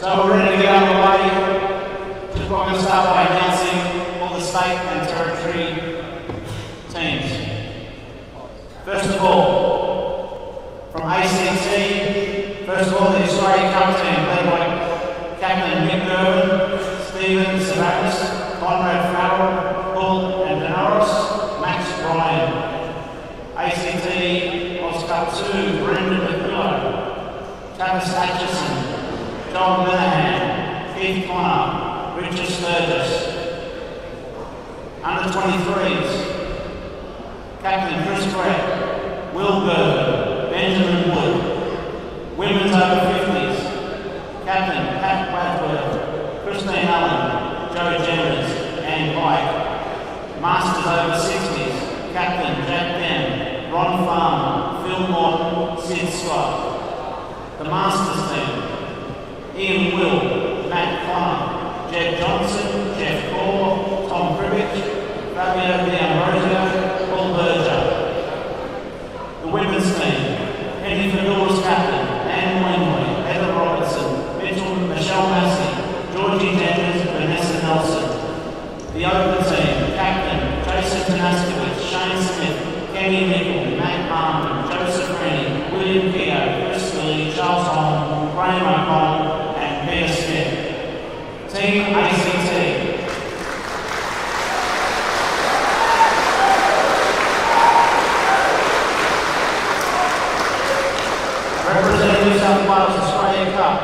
So we're ready to get underway. Just want to start by announcing all the state and territory teams. First of all, from ACT, the Australia Cup team led by Captain Nick Irvin, Stephen Savaris, Conrad Farrell, Paul and Denoris, Max Ryan. ACT Oz Cup 2, Brendan McMillan, Travis Atchison, John Minahan, Keith Connor, Richard Sturgis. Under 23s, Captain Chris Brett, Will Gerber, Benjamin Wood. Women's over 50s, Captain Pat Wadworth, Christine Allen, Joe Jennings, and Pike. Masters over 60s, Captain Jack Dem, Ron Farmer, Phil Morton, Sid Scott. The Masters team, Ian Will, Matt Connor, Jed Johnson, Jeff Core, Tom Cribbage, Fabio D'Ambrosio, Paul Berger. The women's team, Penny Fedor's captain, Anne Wembley, Heather Robertson, Michelle Massey, Georgie Jennings, Vanessa Nelson. The open team, captain, Jason Tanaskowitz, Shane Smith, Kenny Nickel, Matt Harmon, Joseph Rennie, William Keogh, Chris Lee, Charles Holm, Graham O'Connell, and Peter Smith. Team ACT. Representing New South Wales Australia Cup,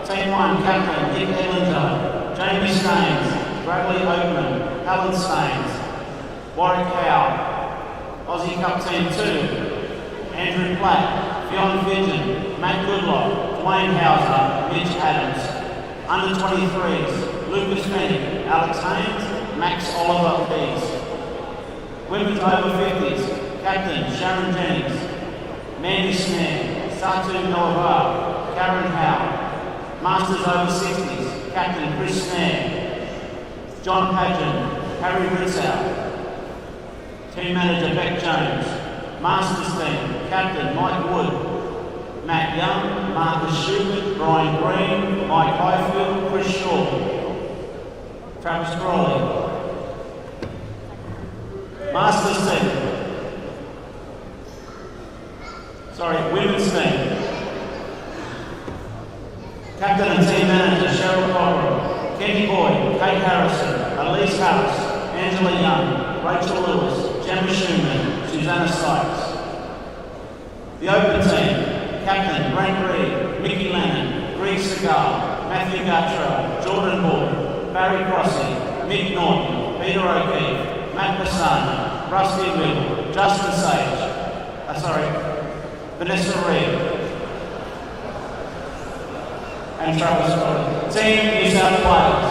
Team 1 Captain Nick Ellinger, Jamie Staines, Bradley Oakman, Alan Staines, Warwick Howe. Aussie Cup Team 2, Andrew Platt, Fionn Fidgen, Matt Goodlock, Dwayne Hauser, Mitch Adams. Under 23s, Lucas Fennick, Alex Haynes, Max Oliver Pease. Women's over 50s, Captain Sharon Jennings, Mandy Snare, Satu Noavar, Karen Howe. Masters over 60s, Captain Chris Snare, John Pageant, Harry Ritzow. Team Manager Beck Jones. Masters Team, Captain Mike Wood, Matt Young, Marcus Schubert, Brian Green, Mike Highfield, Chris Shaw. Travis Crawley. Masters Team. Women's Team. Captain and Team Manager Cheryl Cochrane, Kenny Boyd, Kate Harrison, Elise Harris, Angela Young, Rachel Lewis, Gemma Schumann, Susanna Sykes. The Open Team, Captain Brent Reed, Mickey Lennon, Greg Segal, Matthew Gattro, Jordan Boyd, Barry Crossy, Mick Norton, Peter O'Keefe, Matt Bassani, Rusty Will, Justin Sage, Vanessa Reed, and Travis Scott. Team New South Wales.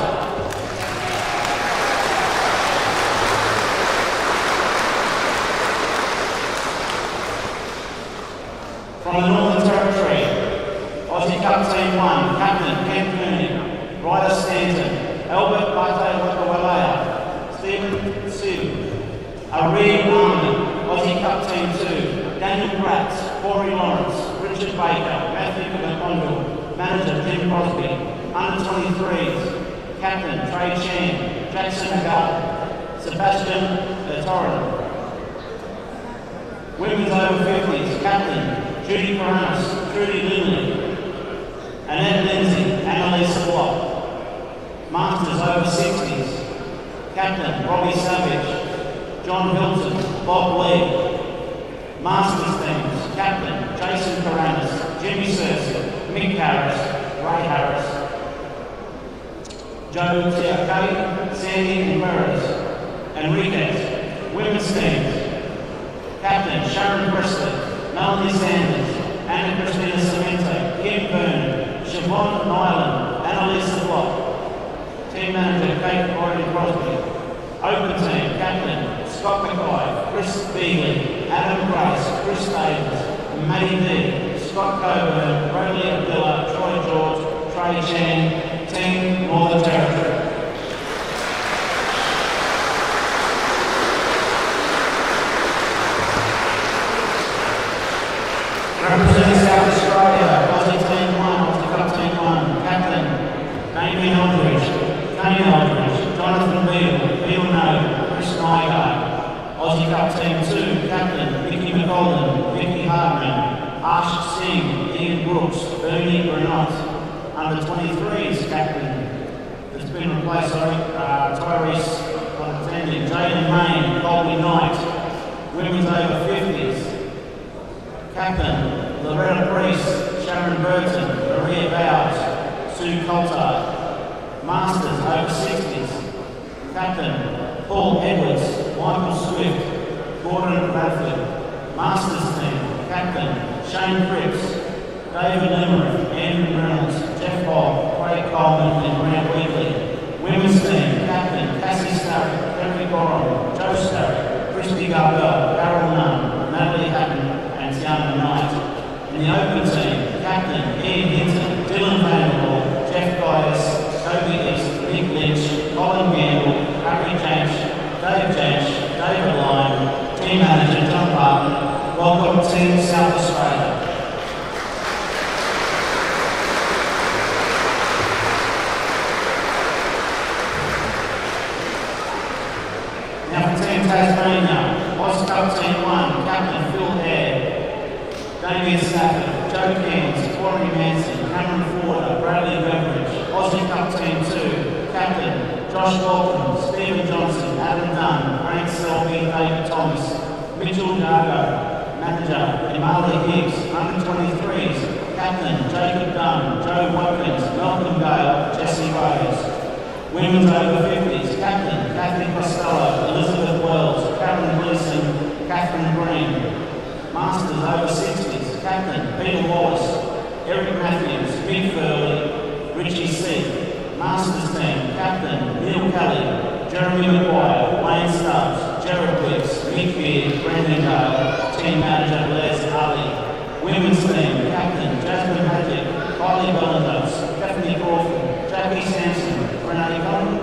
From the Northern Territory, Aussie Cup Team 1, Captain Ken Cooney, Ryder Stanton, Albert Bate-Wakawalea, Stephen Siv, Areed Armin, Aussie Cup Team 2, Daniel Gratz, Corey Lawrence, Richard Baker, Matthew McCondle, Manager Tim Crosby. Under 23s, Captain Trey Chan, Jackson McGull, Sebastian Torren. Women's over 50s, Captain Judy Paranis, Trudy Lindley, Annette Lindsay, Annalisa Block. Masters over 60s, Captain Robbie Savage, John Hilton, Bob Lee. Masters teams, Captain Jason Paranis, Jimmy Cersei, Mick Harris, Ray Harris. Joe Tiakay, Sandy Enriquez. Enriquez. Women's teams, Captain Sharon Presley, Melanie Sanders, Anna Christina Cemento, Kim Byrne, Siobhan Nyland, Annalisa Block. Team Manager Kate Gordon Crosby. Open Team, Captain Scott McKay, Chris Beagley, Adam Grace, Chris Davis, Matty D, Scott Coburn, Bradley Abdullah, Troy George, Trey Chan. Team Northern Territory. Representing South Australia, Aussie Team 1, Aussie Cup Team 1, Captain Amy Eldridge, Kane Eldridge, Jonathan Beale No, Chris Nygaard. Aussie Cup Team 2, Captain Vicky McCollum, Vicky Hardman, Ash Singh, Ian Brooks, Bernie Granot. Under 23s, Captain, that's been replaced by Tyrese attending, Jaden Main, Colby Knight. Women's over 50s, Captain Loretta Priest, Sharon Burton, Maria Bowes, Sue Coulthard. Masters over 60s, Captain Paul Edwards, Michael Swift, Gordon Bradford. Masters team, Captain Shane Cripps, David Limerick, Andrew Reynolds, Jeff Bob, Craig Coleman and Grant Wheatley. Women's team, Captain Cassie Starrick, Henry Gorham, Joe Starrick, Christy Garbell, Carol Nunn, Natalie Hatton and Tiana Knight. In the open team, Captain Ian Hinton, Dylan Vanderbilt, Jeff Gaius, Toby East, Nick Lynch, Colin Gamble, Harry Jansch, Dave Jansch, David Lyon, Team Manager John Barton. Welcome Team South Australia. Now for Team Tasmania, Oz Cup Team 1, Captain Phil Hare, Damien Stafford, Joe Cairns, Corey Manson, Cameron Ford, Bradley Beveridge. Aussie Cup Team 2, Captain Josh Walton, Stephen Johnson, Adam Dunn, Frank Selby, David Thomas, Mitchell Dargo, Manager Emali Higgs. Under 23s, Captain Jacob Dunn, Joe Watkins, Malcolm Gale, Jesse Rose. Women's over 50s, Captain Kathy Costello, Elizabeth Wells, Carolyn Gleeson, Catherine Green. Masters over 60s, Captain Peter Wallace, Eric Matthews, Mick Furley, Richie C. Masters team, Captain Neil Kelly, Jeremy McGuire, Wayne Stubbs, Jared Wicks, Mick Beard, Brendan Gale. Team Manager Les Ali. Women's team, Captain Jasmine Hadley, Kylie Bellandos, Stephanie Crawford, Jackie Sampson, Renee Conlon,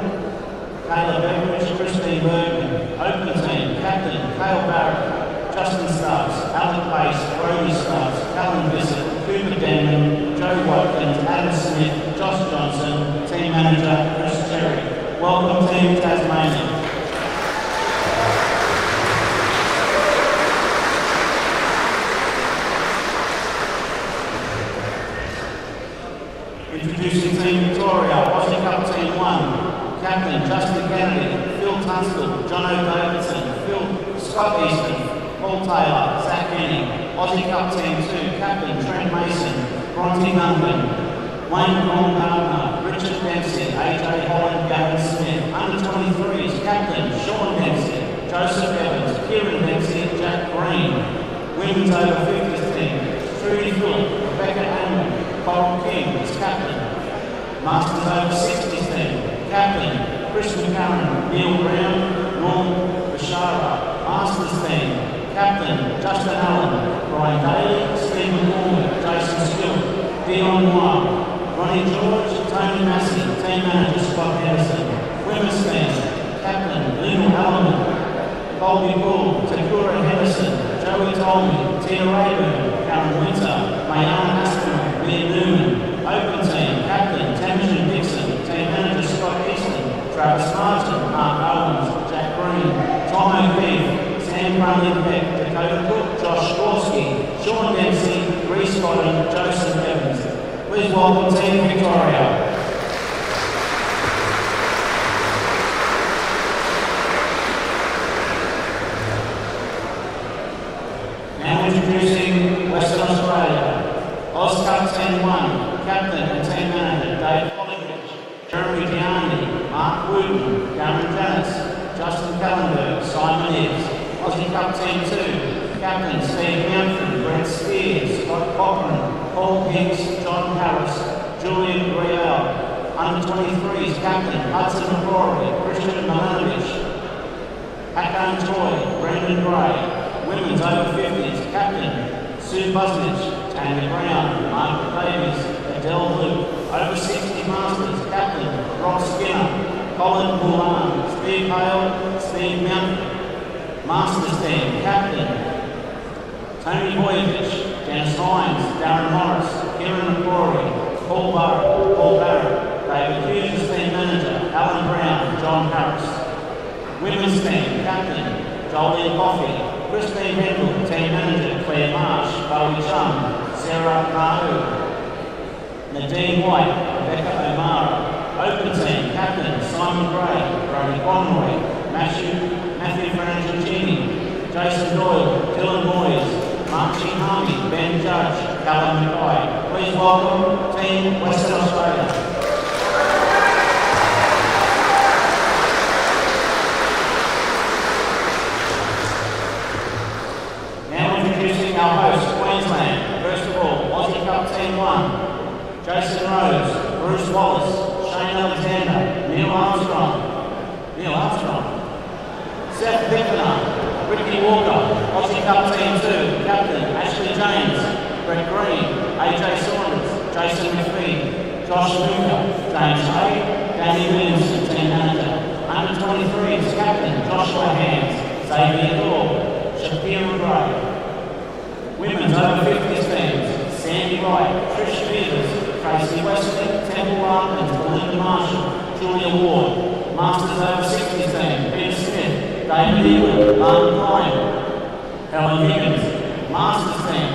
Kayla Beveridge, Christine Bergman. Open team, Captain Cale Barrett, Justin Stubbs, Alec Pace, Brody Stubbs, Callum Bissett, Cooper Denman, Joe Watkins, Adam Smith, Josh Johnson. Team Manager Chris Cherry. Welcome Team Tasmania. Introducing Team Victoria, Aussie Cup Team 1, Captain Justin Kennedy, Phil Tunstall, John O'Davidson, Scott Easton, Paul Taylor, Zach Henning. Aussie Cup Team 2, Captain Trent Mason, Bronte Duncan, Wayne Ron Gardner, Richard Dempsey, AJ Holland, Gavin Smith. Under 23s, Captain Sean Dempsey, Joseph Evans, Kieran Dempsey, Jack Green. Women's over 50s team, Trudy Phillip, Rebecca Amon, Coral King is Captain. Masters over 60s team, Captain Chris McCarran, Neil Brown, Ron Bashara. Masters team, Captain Justin Allen, Brian Daly, Stephen Moore, Jason Stewart, Dion Moore, Ronnie George, Tony Massey. Team Manager Scott Henderson. Women's team, Captain Lynn Alleman, Colby Bull, Takura Henderson, Joey Tolmy, Tia Rayburn, Karen Winter, Mayan Aston, Leah Newman. Open team, Captain Tamsin Dixon, Team Manager Scott Easton, Travis Martin, Mark Owens, Jack Green, Tom O'Keefe, Sam Brunley Beck, Dakota Cook, Josh Gorski, Sean Dempsey, Reece Cotton, Joseph Evans. Please welcome Team Victoria. Now introducing Western Australia. Oz Cup Team 1, Captain and Team Manager Dave Hollywood, Jeremy Gianni, Mark Wooten, Darren Janis, Justin Callenberg, Simon Higgs. Aussie Cup Team 2, Captain Steve Mountford, Brent Spears, Scott Cochran, Paul Hicks, John Harris, Julian Brielle. Under 23s, Captain Hudson McCrory, Christian Milanovich, Hakan Toy, Brendan Gray. Women's over 50s, Captain Sue Busnich, Tanya Brown, Margaret Davies, Adele Luke. Over 60 Masters, Captain Rob Skinner, Colin Boulan, Steve Hale, Steve Mountford. Masters team, Captain Tony Voyevich, Dennis Hines, Darren Morris, Kieran McCrory, Paul Barrett, David Hughes, team, Captain Jolene Coffey, Christine Hendel, Team Manager Claire Marsh, Bowie Chum, Sarah Mahu, Nadine White, Rebecca O'Mara. Open team, Captain Simon Gray, Brody Conroy, Matthew Frangincini, Jason Doyle, Dylan Moyes, Mark Chihami, Ben Judge, Callum Mackay. Please welcome Team Western Australia. Now introducing our host, Queensland. First of all, Aussie Cup Team 1, Jason Rose, Bruce Wallace, Shane Alexander, Neil Armstrong, Seth Bickner, Ricky Walker, Aussie Cup Team 2, Captain Ashley James, Brett Green, AJ Saunders, Jason McPhee, Josh Luca, James Hay, Danny Williamson, Team Manager. Under 23s, Captain Joshua Hands, Xavier Dorr, Shakira Gray. Women's over 50s teams, Sandy Wright, Trish Peters, Tracy Wesley, Temple Larkins, Belinda Marshall, Julia Ward. Masters over 60s team, Peter Smith, David Ewan, Martin Pine, Helen Higgins. Masters team,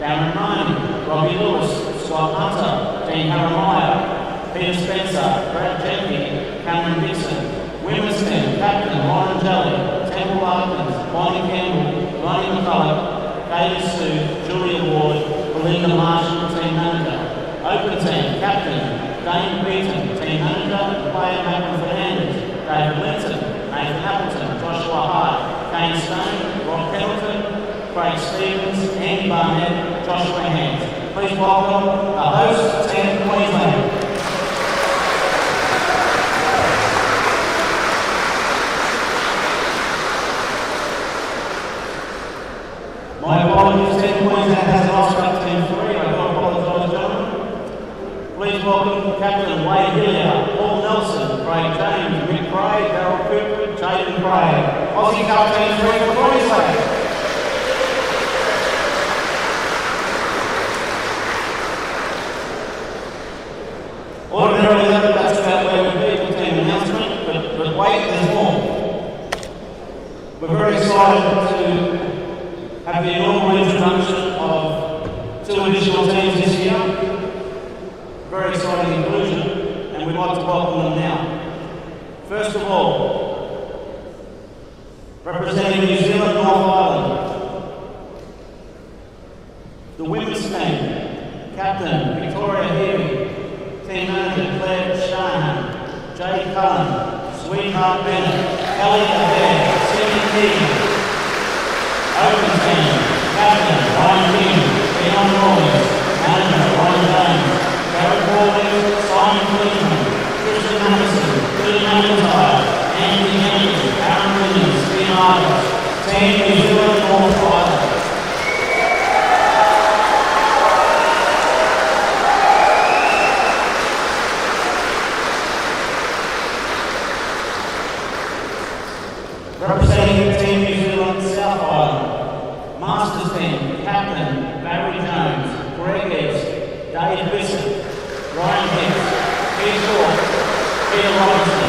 Darren Roney, Robbie Lewis, Scott Hunter, Dean Haramiah, Peter Spencer, Brad Jenke, Cameron Dixon. Women's team, Captain Lauren Jelly, Temple Larkins, Bonnie Campbell, Ronnie McCullough, Katie Sue, Julia Ward, Belinda Marshall, Team Manager. Open team, Captain Dane Beaton, Team Manager, Player Malcolm Fernandez, David Linton, Nathan Appleton, Joshua Hart, Kane Stone, Rob Pendleton, Craig Stevens, Andy Barnett, Joshua Hands. Please welcome the host, Team Queensland. My apologies, Team Queensland has lost up Team 3. I do apologise, gentlemen. Please welcome Captain Wade Hillier, Paul Nelson, Craig James, Mick Craig, Darryl Cooper, Jaden Craig. Aussie Cup Team 3 for Queensland. Ordinarily, that's about where we'd be for team announcement, but wait, there's more. We're very excited to have the inaugural introduction of 2 additional teams this year. Very exciting inclusion, and we'd like to welcome them now. First of all, representing New Zealand North Island, the women's team, Captain Victoria Heavey, Team Manager Claire Shanahan, Jay Cullen, Sweetheart Bennett, Ellie Adair, Cindy Keegan. Open team, Captain Ryan King, Leon Rawlings, Manager Ryan James, Garrett Baldwin, Simon Cleveland, Christian Anderson, Billy McIntyre, Andy Henry, Aaron Williams, Steve Arthur, Team New Zealand North Island. Representing Team New Zealand South Island, Masters team, Captain Barry Jones, Greg Hicks, Dave Bissett, Ryan Hicks, Peter Shaw, Peter Robinson.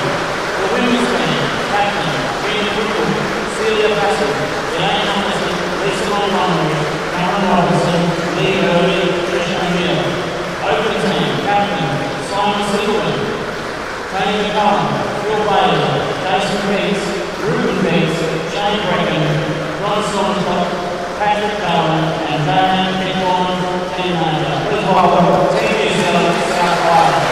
The women's team, Captain Gina Whittle, Celia Bassett, Elaine Anderson, Lisa Montgomery, Cameron Robinson, Lee Hurley, Trish O'Neill. Open team, Captain Simon Silverman, Tony McCollum, Phil Bailey, Jason Peace, Ruben Peace, Shane Brecken, Ron Sonstock, Patrick Cowan, and Darren McDormand, Team Manager. Please welcome Team New Zealand South Island.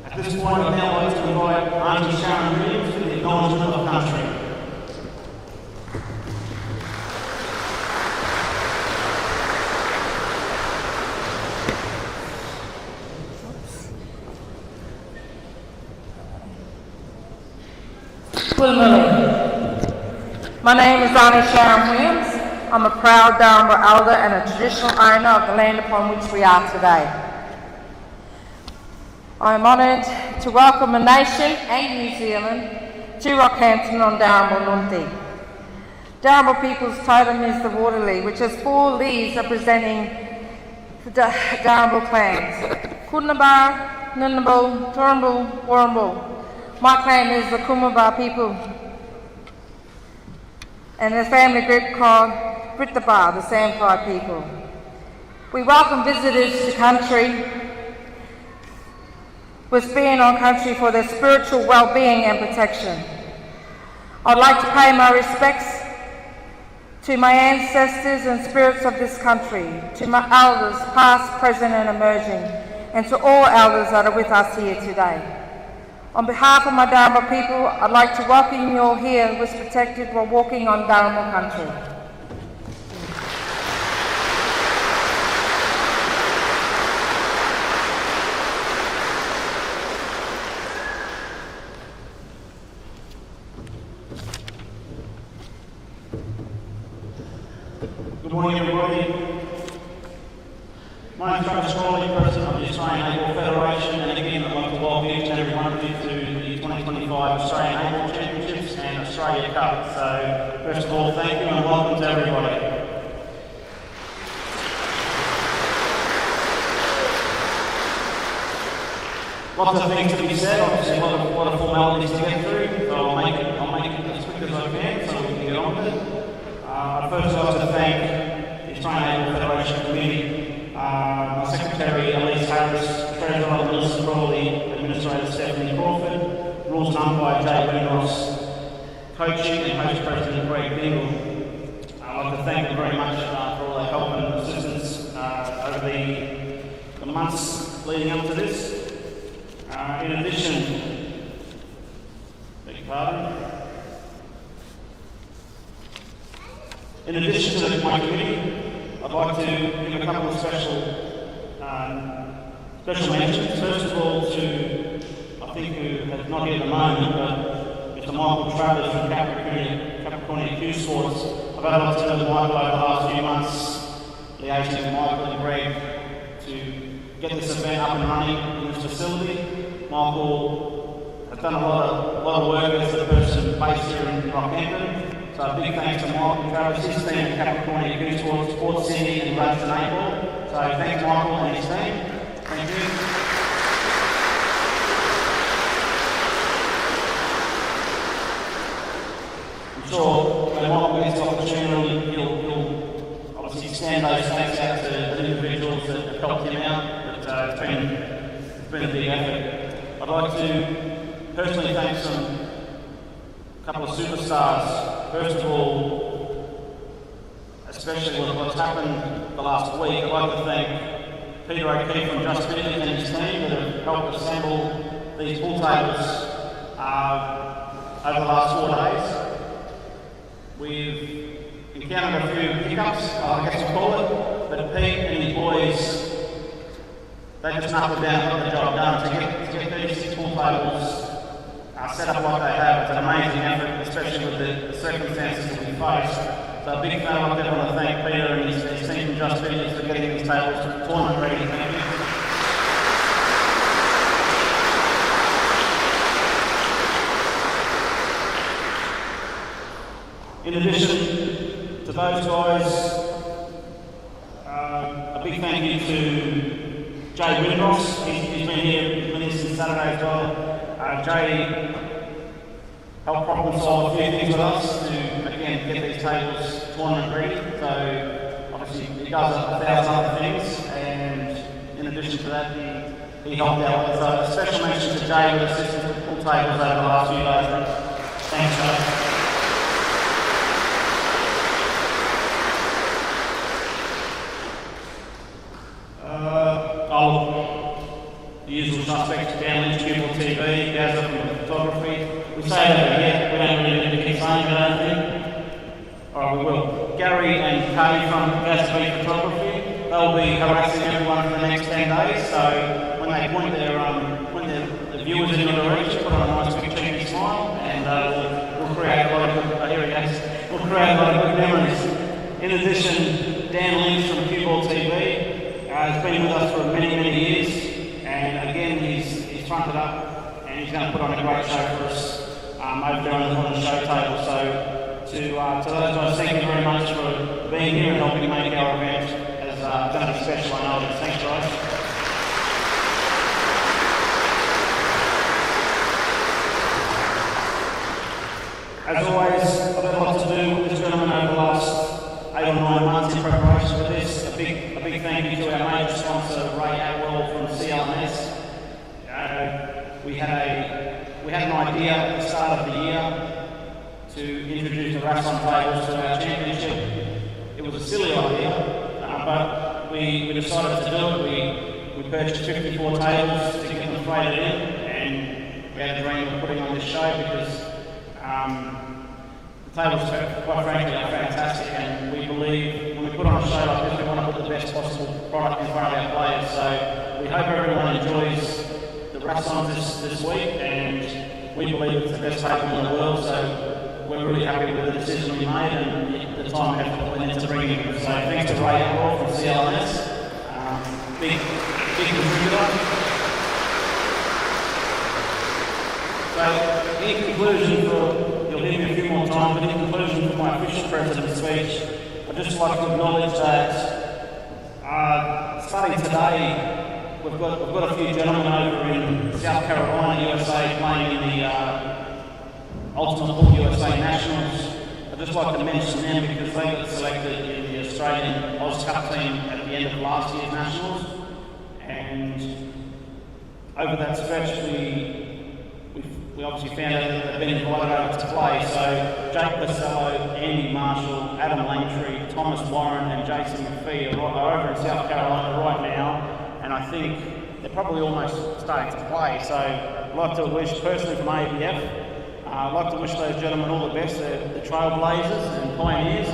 At this point, I'd now like to invite Auntie Sharon Williams to the acknowledgement of country. My name is Auntie Sharon Williams. I'm a proud Darrinbah elder and a traditional owner of the land upon which we are today. I am honoured to welcome the nation and New Zealand to Rockhampton on Darrinbah Nunti. Darama people's totem is the water lily, which has 4 leaves representing the Darama clans. Kunaba, Nunabo, Turnbull, Warrnambool. My clan is the Kumaba people, and a family group called Brittaba, the Sandfly people. We welcome visitors to country with being on country for their spiritual well-being and protection. I'd like to pay my respects to my ancestors and spirits of this country, to my elders, past, present and emerging, and to all elders that are with us here today. On behalf of my Darama people, I'd like to welcome you all here with protected while walking on Darama country. Good morning, everybody. My name is Rockhampton, President of the Australian AEBF Federation, and again I'd like to welcome each and every one of you to the 2025 Australian AEBF Championships and Australia Cup. So, first of all, thank you and welcome to everybody. Lots of things to be said, obviously a lot of formalities to get through, so I'll make it as quick as I can so we can get on with it. I'd first like to thank the Australian AEBF Federation Committee, my Secretary Elise Harris, Treasurer Melissa Crawley, Administrator Stephanie Crawford, Rules and Umpire Jay Winross, Coaching and Host President Greg Dingle. I'd like to thank them very much for all their help and assistance over the months leading up to this. In addition, beg your pardon. In addition to my committee, I'd like to give a couple of special mentions. First of all, to, I think who has not here at the moment, but Mr. Michael Travers from Capricornia Q Sports. I've had lots to know with Michael over the last few months, liaising with Michael and Greg to get this event up and running in this facility. Michael has done a lot of work as a person based here in Rockhampton. So a big thanks to Michael and Travis, his team at Capricornia Q Sports, Sports City and Gladstone AEBF. So thanks Michael and his team. Thank you. I'm sure when Michael gets the opportunity, he'll obviously extend those thanks out to the individuals that have helped him out. But it's been a big effort. I'd like to personally thank a couple of superstars. First of all, especially with what's happened the last week, I'd like to thank Peter O'Keefe from Just Media and his team that have helped assemble these pool tables over the last 4 days. We've encountered a few hiccups, I guess we'll call it, but Pete and his boys, they just knuckled down and got the job done. To get 36 pool tables set up like they have, it's an amazing effort, especially with the circumstances that we faced. So a big fan, I want to thank Peter and his team from Just Media for getting these tables tournament ready. Thank you. In addition to those guys, a big thank you to Jay Winross. He's been here since Saturday as well. Jay helped problem solve a few things with us to, again, get these tables tournament ready. So, obviously, he does 1,000 other things, and in addition to that, he helped out with a special mention to Jay with assistance with pool tables over the last few days. Thanks, Jay. The usual suspects, Dan Lynch, CueballTV, Gazza from photography. We say that yet, we don't really need to keep saying it, I don't think. Alright, we will. Gary and Kay from Gazza photography, they'll be harassing everyone for the next 10 days, so when they point the viewers in your direction, put on a nice big cheeky smile, and we'll create a lot of good, we'll create a lot of good memories. In addition, Dan Lynch from CueballTV has been with us for many years. And again, he's fronted up and he's going to put on a great show for us over there on the show table. So to those guys, thank you very much for being here and helping make our event as going to be special. I know it is. Thanks, guys. As always, I've had a lot to do with this gentleman over the last 8 or 9 months in preparation for this. A big thank you to our major sponsor, Ray Atwell from CLNS. We had an idea at the start of the year to introduce the restaurant tables to our championship. It was a silly idea, but we decided to do it. We purchased 54 tables to get them freighted in, and we had a dream of putting on this show because the tables, quite frankly, are fantastic, and we believe when we put on a show like this, we want to put the best possible product in front of our players. So we hope everyone enjoys the restaurants this week, and we believe it's the best table in the world. So we're really happy with the decision we made and the time and effort that went into bringing it. So thanks to Ray Atwell from CLNS, big contributor. So in conclusion, you'll hear me a few more times, but in conclusion for my official president's speech, I'd just like to acknowledge that starting today, we've got a few gentlemen over in South Carolina, USA, playing in the Ultimate Pool USA Nationals. I'd just like to mention them because they got selected in the Australian Oz Cup team at the end of last year's Nationals. And over that stretch, we obviously found out that they've been invited over to play. So Jake Basello, Andy Marshall, Adam Langtree, Thomas Warren and Jason McPhee are over in South Carolina right now, and I think they're probably almost starting to play. So I'd like to wish, personally from AEBF, I'd like to wish those gentlemen all the best. They're the trailblazers and pioneers,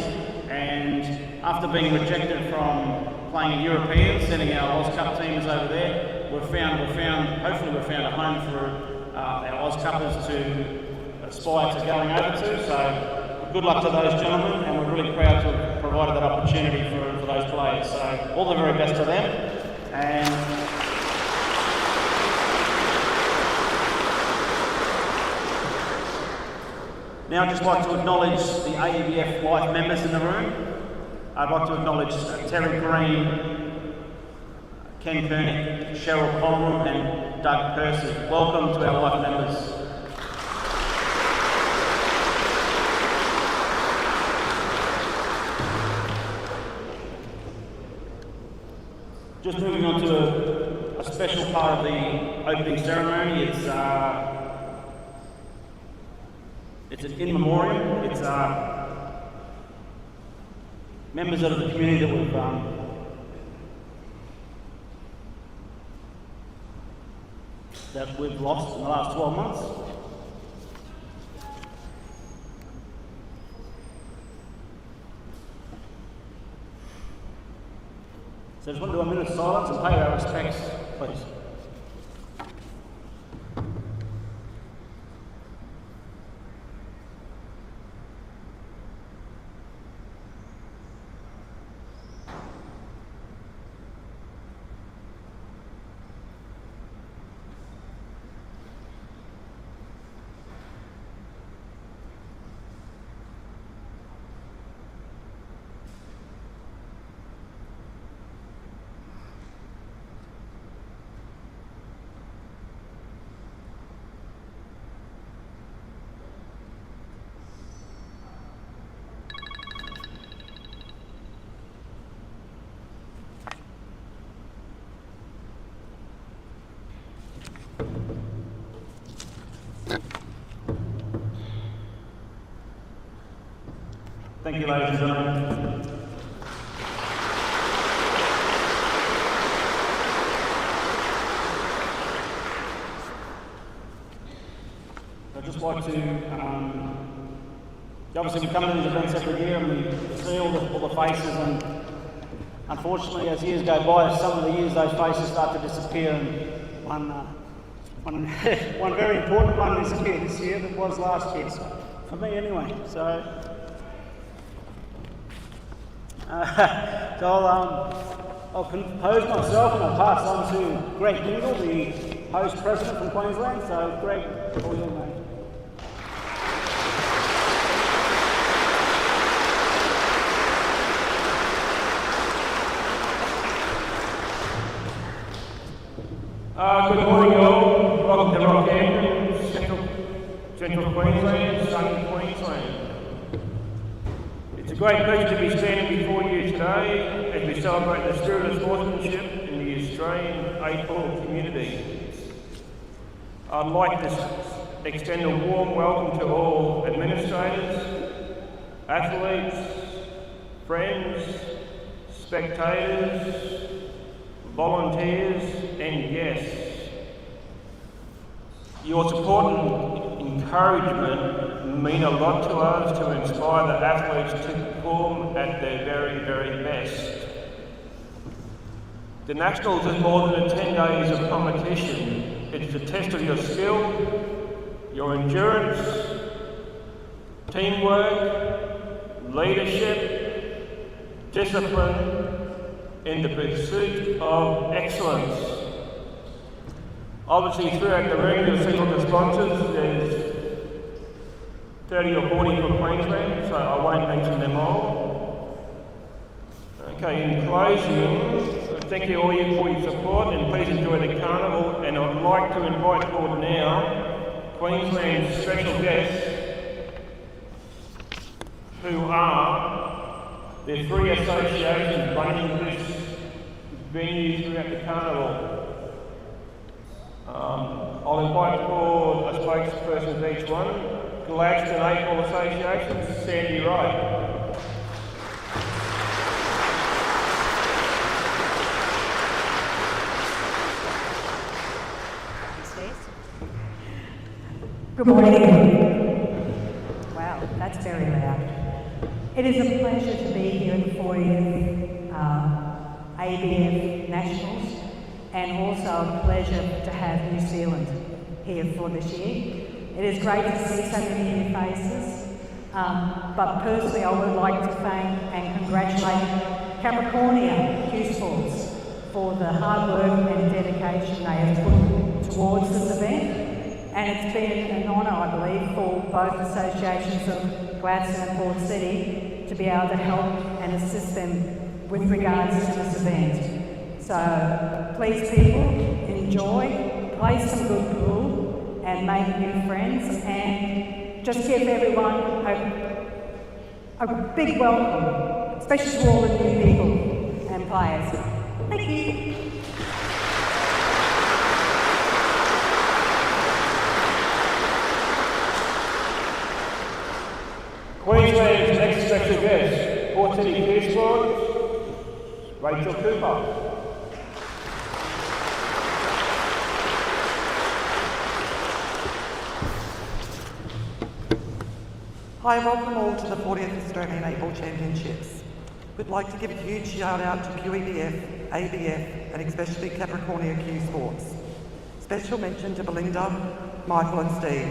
and after being rejected from playing in Europeans, sending our Oz Cup teams over there, hopefully we've found a home for our Oz Cuppers to aspire to going over to. So good luck to those gentlemen, and we're really proud to have provided that opportunity for those players. So all the very best to them. And now I'd just like to acknowledge the AEBF Life members in the room. I'd like to acknowledge Terry Green, Ken Koenig, Cheryl Collam and Doug Percy. Welcome to our Life members. Just moving on to a special part of the opening ceremony. It's an in memoriam. It's members of the community that we've lost in the last 12 months. So I just want to do a minute of silence and pay our respects, please. Thank you, ladies and gentlemen. I'd just like to, obviously we come to these events every year and we see all the faces, and unfortunately as years go by, some of the years those faces start to disappear, and one very important one disappeared this year that was last year, so, for me anyway. So I'll compose myself and I'll pass on to Greg Dingle, the host president from Queensland. So Greg, all your name. Queensland, sunny Queensland. It's a great pleasure to be standing before you today as we celebrate the spirit of sportsmanship in the Australian 8-ball community. I'd like to extend a warm welcome to all administrators, athletes, friends, spectators, volunteers and guests. Your support and encouragement mean a lot to us to inspire the athletes to perform at their very, very best. The Nationals is more than 10 days of competition. It's a test of your skill, your endurance, teamwork, leadership, discipline, in the pursuit of excellence. Obviously, throughout the ring, you'll see all the sponsors. There's 30 or 40 from Queensland, so I won't mention them all. Okay, in closing, thank you all for your support, and please enjoy the carnival. And I'd like to invite forward now Queensland's special guests, who are the three associations running this venue throughout the carnival. I'll invite forward a spokesperson of each one. Gladstone 8-Ball Association, Sandy Wright. Good morning. Wow, that's very loud. It is a pleasure to be here at the 40th AEBF Nationals, and also a pleasure to have New Zealand here for this year. It is great to see so many new faces, but personally I would like to thank and congratulate Capricornia Q Sports for the hard work and dedication they have put towards this event. And it's been an honour, I believe, for both associations of Gladstone and Port City to be able to help and assist them with regards to this event. So please people, enjoy, play some good pool and make new friends, and just give everyone a big welcome, especially to all the new people and players. Thank you. Queensland's next special guest, Port City Q Sports, Rachel Cooper. Hi, welcome all to the 40th Australian 8-Ball Championships. We'd like to give a huge shout out to QEBF, AEBF and especially Capricornia Q Sports. Special mention to Belinda, Michael and Steve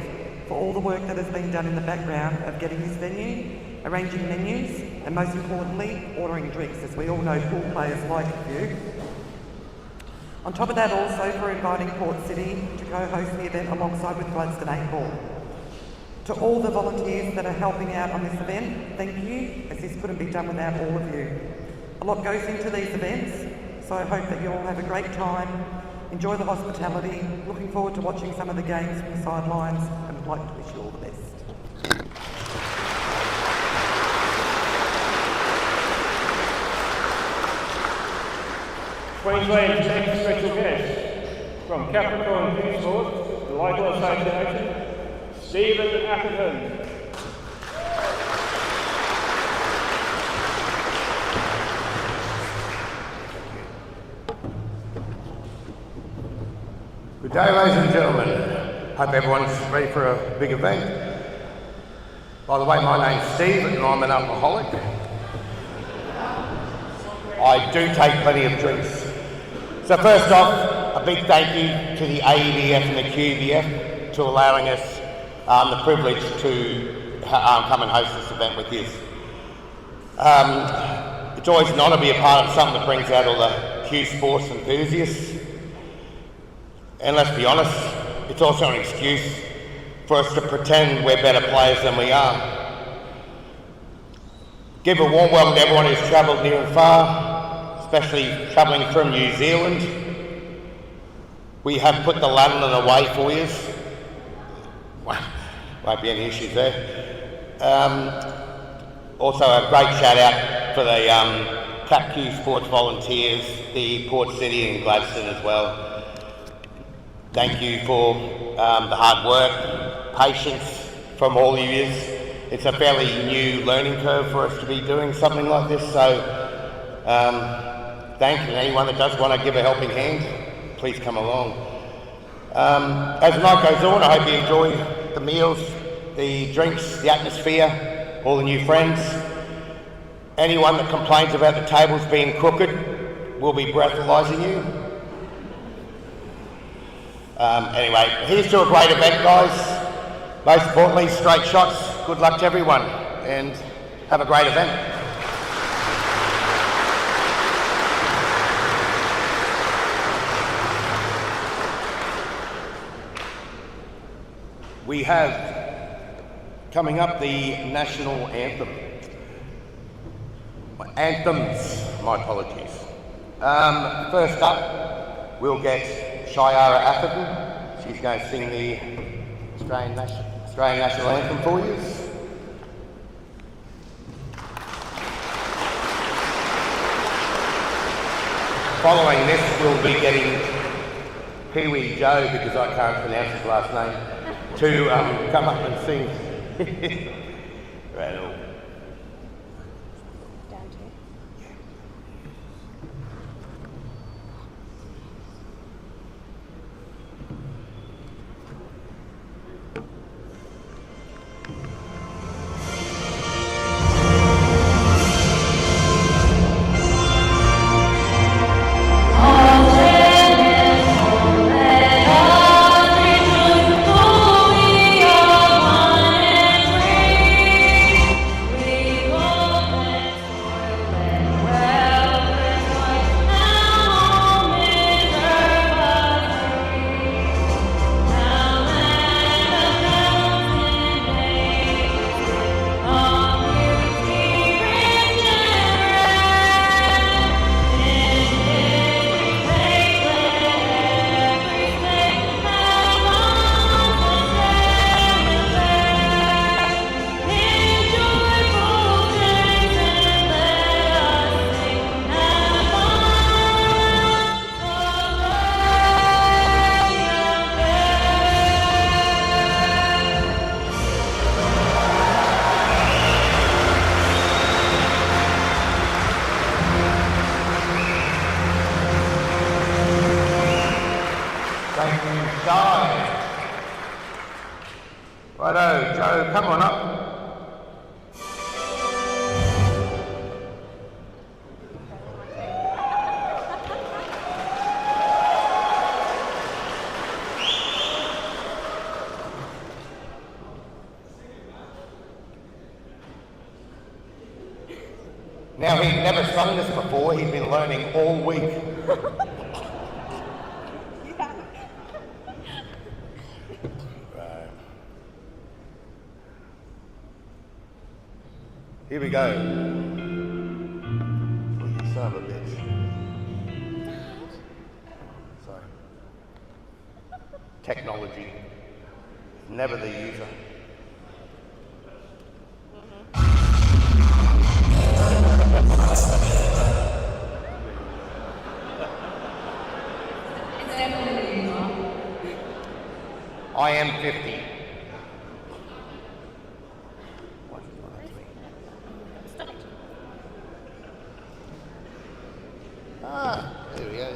for all the work that has been done in the background of getting this venue, arranging menus and most importantly ordering drinks, as we all know pool players like a few. On top of that, also for inviting Port City to co-host the event alongside with Gladstone 8-Ball. To all the volunteers that are helping out on this event, thank you, as this couldn't be done without all of you. A lot goes into these events, so I hope that you all have a great time, enjoy the hospitality, looking forward to watching some of the games from the sidelines, and would like to wish you all the best. Queensland's next special guest, from Capricorn Q Sports, the local association, Stephen Atherton. Good day, ladies and gentlemen. Hope everyone's ready for a big event. By the way, my name's Steve and I'm an alcoholic. I do take plenty of drinks. So first off, a big thank you to the AEBF and the QEBF to allowing us the privilege to come and host this event with you. It's always an honour to be a part of something that brings out all the Q Sports enthusiasts. And let's be honest, it's also an excuse for us to pretend we're better players than we are. Give a warm welcome to everyone who's travelled near and far, especially travelling from New Zealand. We have put the London away for you. Won't be any issues there. Also a great shout out for the CueballTV Sports volunteers, the Port City and Gladstone as well. Thank you for the hard work, patience from all of you. It's a fairly new learning curve for us to be doing something like this, so thank you. Anyone that does want to give a helping hand, please come along. As the night goes on, I hope you enjoy the meals, the drinks, the atmosphere, all the new friends. Anyone that complains about the tables being crooked, we'll be breathalyzing you. Anyway, here's to a great event, guys. Most importantly, straight shots. Good luck to everyone and have a great event. We have coming up the national anthem. Anthems, my apologies. First up, we'll get Shiara Atherton. She's going to sing the Australian National Anthem for you. Following this, we'll be getting Kiwi Joe, because I can't pronounce his last name, to come up and sing. Right on. Righto, Joe, come on up. Now, he'd never sung this before, he'd been learning all week. Here we go. You son of a bitch. Sorry. Technology. Never the user. I am 50. There we go.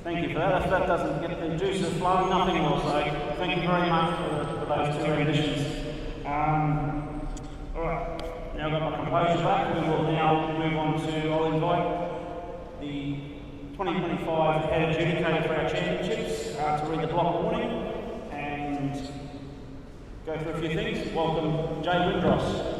Thank you for that. If that doesn't get the juices flowing, nothing will. So thank you very much for those two renditions. All right, now I've got my composure back. We will now move on to, I'll invite the 2025 head adjudicator for our championships to read the block warning and go through a few things. Welcome, Jay Windross.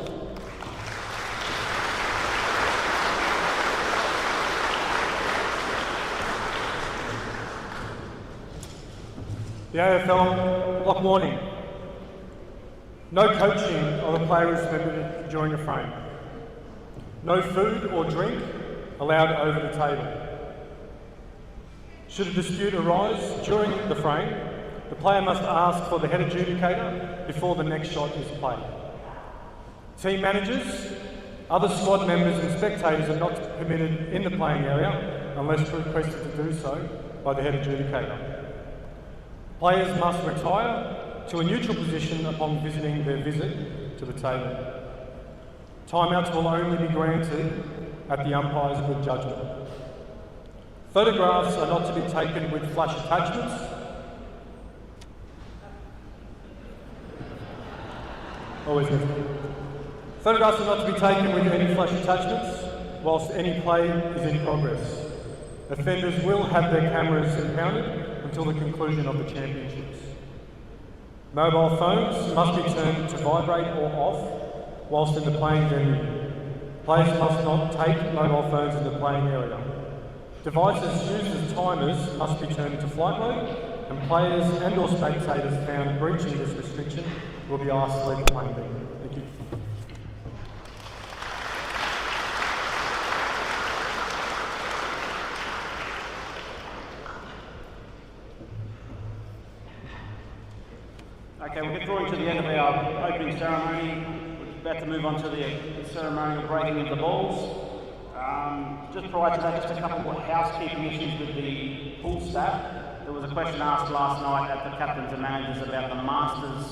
The AFL block warning. No coaching of a player is permitted during a frame. No food or drink allowed over the table. Should a dispute arise during the frame, the player must ask for the head adjudicator before the next shot is played. Team managers, other squad members and spectators are not permitted in the playing area unless requested to do so by the head adjudicator. Players must retire to a neutral position upon visiting their visit to the table. Timeouts will only be granted at the umpire's good judgment. Photographs are not to be taken with flash attachments. Always good. Photographs are not to be taken with any flash attachments whilst any play is in progress. Offenders will have their cameras impounded until the conclusion of the championships. Mobile phones must be turned to vibrate or off whilst in the playing venue. Players must not take mobile phones in the playing area. Devices used as timers must be turned to flight mode, and players and or spectators found breaching this restriction will be asked to leave the playing venue. Thank you. Okay, we're drawing to the end of our opening ceremony. We're about to move on to the ceremonial breaking of the balls. Just prior to that, just a couple of housekeeping issues with the pool staff. There was a question asked last night at the captains and managers about the Masters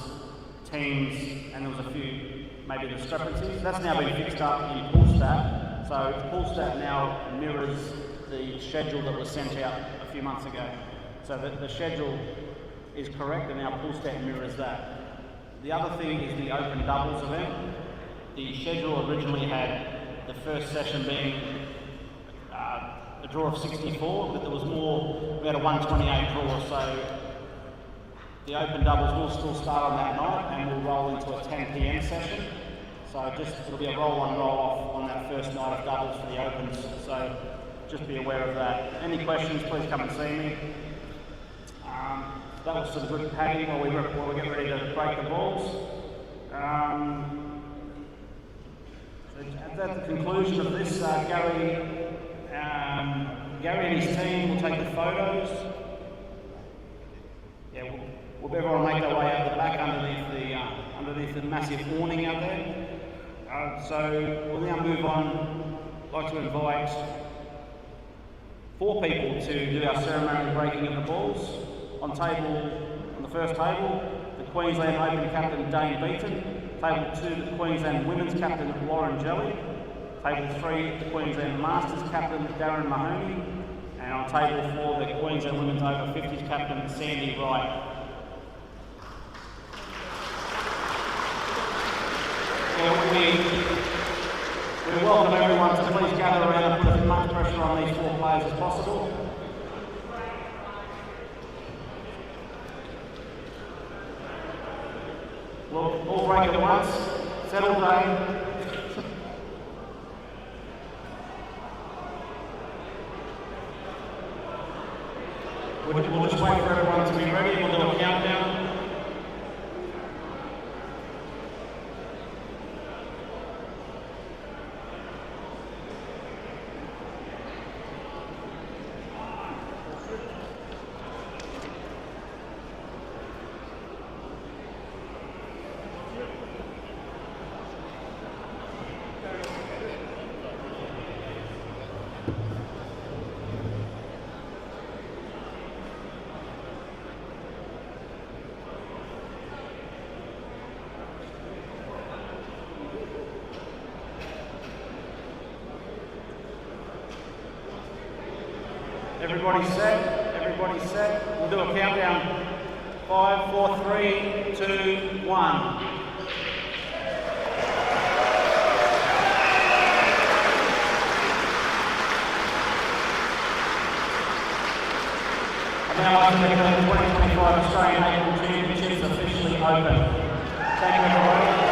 teams, and there was a few maybe discrepancies. That's now been fixed up in pool staff. So the pool staff now mirrors the schedule that was sent out a few months ago. So the schedule is correct, and our pool stat mirrors that. The other thing is the open doubles event. The schedule originally had the first session being a draw of 64, but there was more, we had a 128 draw, so the open doubles will still start on that night and we'll roll into a 10 PM session. So it'll be a roll on, roll off on that first night of doubles for the opens, so just be aware of that. Any questions, please come and see me. That was some good padding while we get ready to break the balls. So at the conclusion of this, Gary and his team will take the photos. Yeah, we'll everyone make their way out the back underneath the massive awning out there. So we'll now move on. I'd like to invite 4 people to do our ceremonial breaking of the balls. On the first table, the Queensland Open captain Dane Beaton. Table 2, the Queensland Women's captain Lauren Jelly. Table 3, the Queensland Masters captain Darren Mahoney. And on table 4, the Queensland Women's Over 50s captain Sandy Wright. We welcome everyone to please gather around and put as much pressure on these 4 players as possible. We'll all break at once. Settle down. We'll just wait for everyone to be ready. We'll do a countdown. Everybody set? Everybody set? We'll do a countdown. 5, 4, 3, 2, 1. Now I can declare the 2025 Australian Able Championships officially open. Thank you, everybody.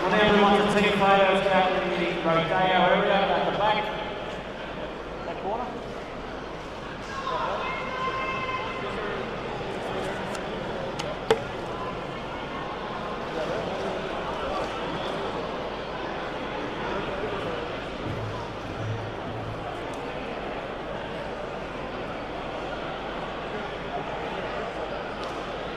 We'll now move on to team photos out in the Rodeo area at the back corner.